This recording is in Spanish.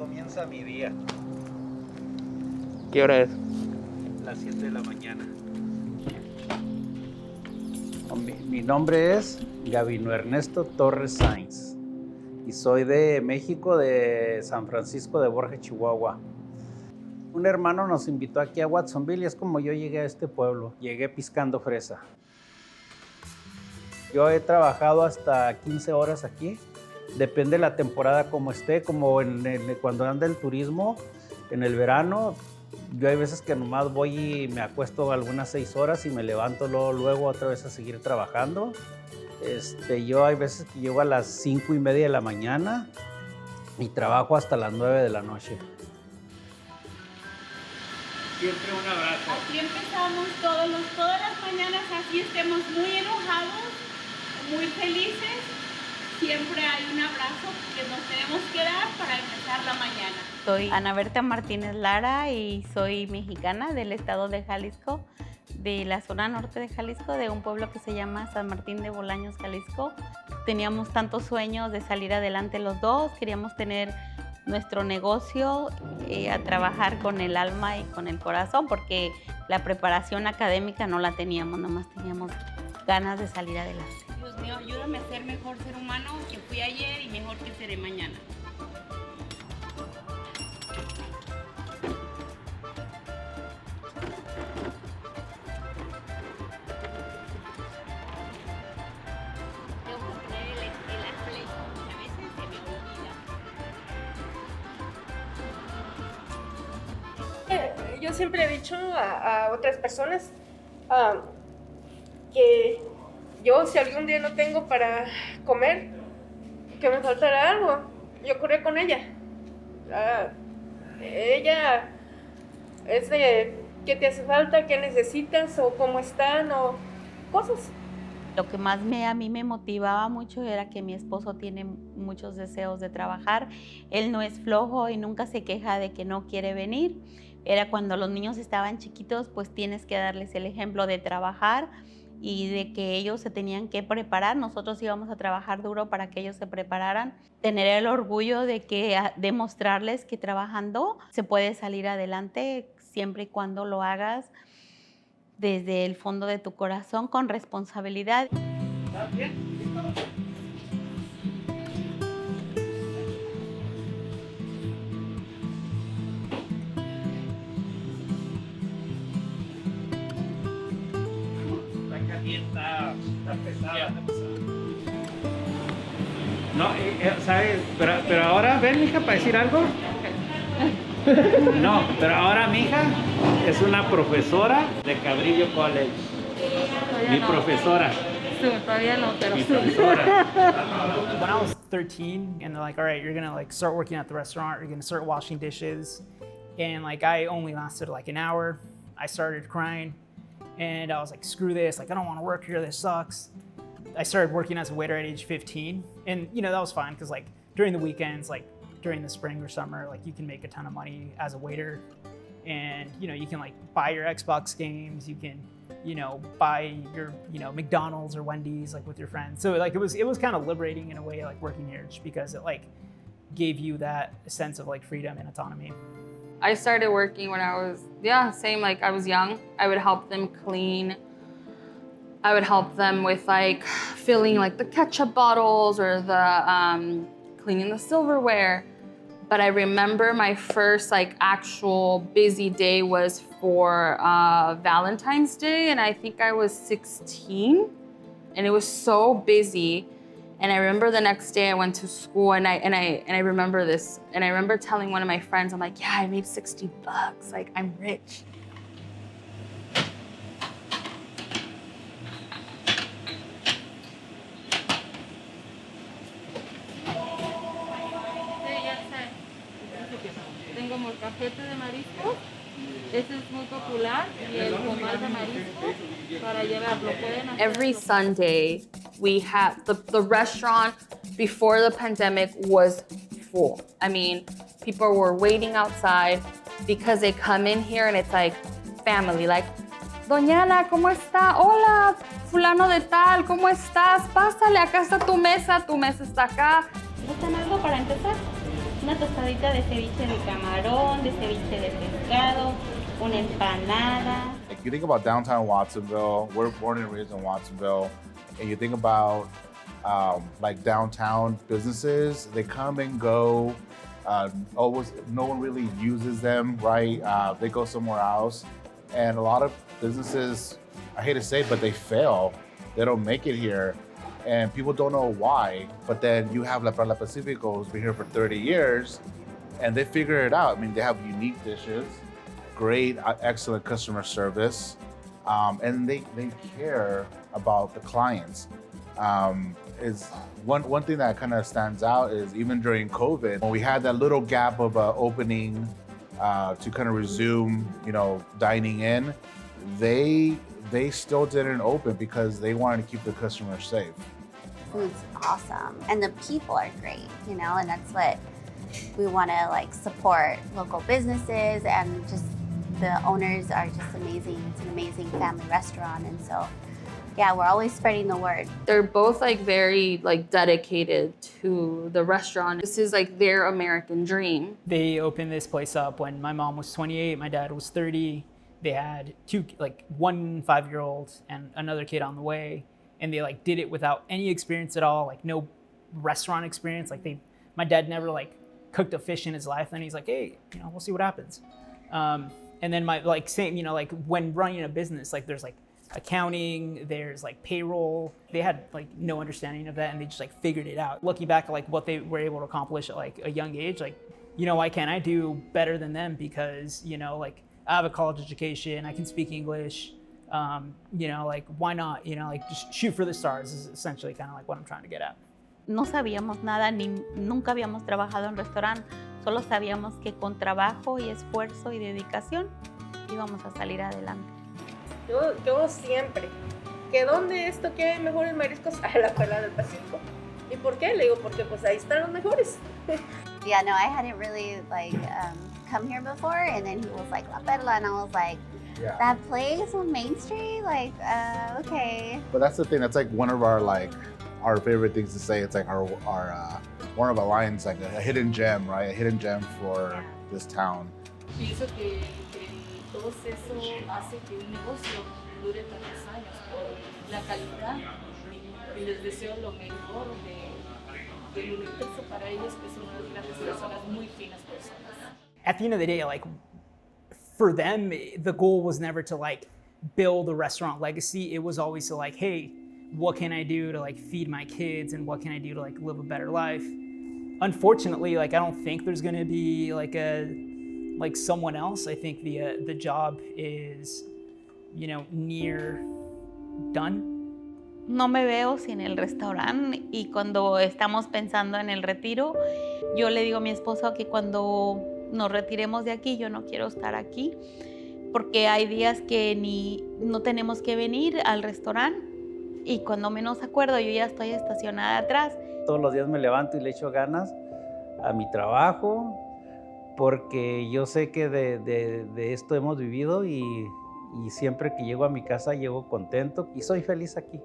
comienza mi día. ¿Qué hora es? Las 7 de la mañana. Mi nombre es Gambino Ernesto Torres Sainz y soy de México, de San Francisco de Borja, Chihuahua. Un hermano nos invitó aquí a Watsonville y es como yo llegué a este pueblo. Llegué piscando fresa. Yo he trabajado hasta 15 horas aquí. Depende de la temporada como esté, como cuando anda el turismo, en el verano. Yo hay veces que nomás voy y me acuesto algunas 6 horas y me levanto luego otra vez a seguir trabajando. Yo hay veces que llego a las 5:30 de la mañana y trabajo hasta las 9 de la noche. Siempre un abrazo. Así empezamos todas las mañanas, así estemos muy enojados, muy felices. Siempre hay un abrazo que nos tenemos que dar para empezar la mañana. Soy Ana Berta Martínez Lara y soy mexicana del estado de Jalisco, de la zona norte de Jalisco, de un pueblo que se llama San Martín de Bolaños, Jalisco. Teníamos tantos sueños de salir adelante los dos, queríamos tener nuestro negocio, a trabajar con el alma y con el corazón, porque la preparación académica no la teníamos, nomás teníamos ganas de salir adelante. Dios mío, ayúdame a ser mejor ser humano que fui ayer y mejor que seré mañana. Yo siempre he dicho a otras personas que yo, si algún día no tengo para comer, que me faltara algo, yo corré con ella. Ella es de qué te hace falta, qué necesitas o cómo están o cosas. Lo que más a mí me motivaba mucho era que mi esposo tiene muchos deseos de trabajar. Él no es flojo y nunca se queja de que no quiere venir. Era cuando los niños estaban chiquitos, pues tienes que darles el ejemplo de trabajar y de que ellos se tenían que preparar. Nosotros íbamos a trabajar duro para que ellos se prepararan. Tener el orgullo de demostrarles que trabajando se puede salir adelante siempre y cuando lo hagas desde el fondo de tu corazón con responsabilidad. ¿Está bien? ¿Listo? Está pesada. No, ¿sabes? Pero ahora, ven, mija, para decir algo. No, pero ahora mi hija es una profesora de Cabrillo College. Mi profesora. Todavía no, pero Mi profesora. When I was 13 and they're like, all right, you're gonna like start working at the restaurant, you're gonna start washing dishes. And like I only lasted like an hour. I started crying and I was like, screw this, like I don't wanna work here, this sucks. I started working as a waiter at age 15 and you know, that was fine because like during the weekends, like during the spring or summer, like you can make a ton of money as a waiter and you know, you can like buy your Xbox games, you can, you know, buy your, you know, McDonald's or Wendy's like with your friends. So like it was kind of liberating in a way, like working here, just because it like gave you that sense of like freedom and autonomy. I started working when I was, same, like I was young. I would help them clean. I would help them with like filling like the ketchup bottles or the cleaning the silverware. But I remember my first like actual busy day was for Valentine's Day, and I think I was 16, and it was so busy. And I remember the next day I went to school, and I remember this, and I remember telling one of my friends, I'm like, yeah, I made $60, like I'm rich. Tengo molcajete de mariscos, ese es muy popular, y el comal de mariscos para llevarlo. Every Sunday, we had, the restaurant before the pandemic was full. I mean, people were waiting outside because they come in here and it's like family, like, Doña Ana, ¿cómo está? Hola, fulano de tal, ¿cómo estás? Pásale, acá está tu mesa está acá. ¿Gustan algo para empezar? Una tostadita de ceviche de camarón, de ceviche de pescado, una empanada. Like you think about downtown Watsonville, we're born and raised in Watsonville, and you think about like downtown businesses, they come and go. Always, no one really uses them, right? They go somewhere else, and a lot of businesses, I hate to say, but they fail. They don't make it here, and people don't know why. But then you have La Perla Pacifico, who's been here for 30 years, and they figure it out. I mean, they have unique dishes, great, excellent customer service, and they care about the clients. Is one thing that kind of stands out is even during COVID, when we had that little gap of opening to kind of resume, dining in, they still didn't open because they wanted to keep the customers safe. Food's awesome, and the people are great, and that's what we want to like support local businesses, and just the owners are just amazing. It's an amazing family restaurant, and so yeah, we're always spreading the word. They're both like very like dedicated to the restaurant. This is like their American dream. They opened this place up when my mom was 28, my dad was 30. They had one 5-year-old and another kid on the way, and they like did it without any experience at all, like no restaurant experience. Like my dad never like cooked a fish in his life, and he's like, hey, we'll see what happens. And then when running a business, like there's like accounting, there's like payroll. They had like no understanding of that, and they just like figured it out. Looking back at like what they were able to accomplish at like a young age, like, why can't I do better than them? Because, like I have a college education, I can speak English, like why not, like just shoot for the stars is essentially kind of like what I'm trying to get at. No sabíamos nada, nunca habíamos trabajado en restaurante, solo sabíamos que con trabajo y esfuerzo y dedicación íbamos a salir adelante. Yo siempre, que dónde esto que hay mejores mariscos a la Perla del Pacífico. ¿Y por qué? Le digo, porque pues ahí están los mejores. Yeah, no, I hadn't really like come here before, and then he was like La Perla, and I was like, Yeah. that place on Main Street, like okay. But that's the thing. That's like one of our favorite things to say. It's like our one of our lines, like a hidden gem, right? A hidden gem for this town. Pienso que todo eso hace que un negocio dure tantos años por la calidad, y les deseo lo mejor del universo para ellos, que son unas grandes personas, muy finas personas. At the end of the day, like for them, the goal was never to like build a restaurant legacy. It was always to like, hey, what can I do to like feed my kids, and what can I do to like live a better life? Unfortunately, like I don't think there's gonna be like someone else. I think the job is, near done. No me veo sin el restaurante, y cuando estamos pensando en el retiro, yo le digo a mi esposo que cuando nos retiremos de aquí, yo no quiero estar aquí, porque hay días que no tenemos que venir al restaurante, y cuando menos acuerdo yo ya estoy estacionada atrás. Todos los días me levanto y le echo ganas a mi trabajo, porque yo sé que de esto hemos vivido, y siempre que llego a mi casa llego contento y soy feliz aquí.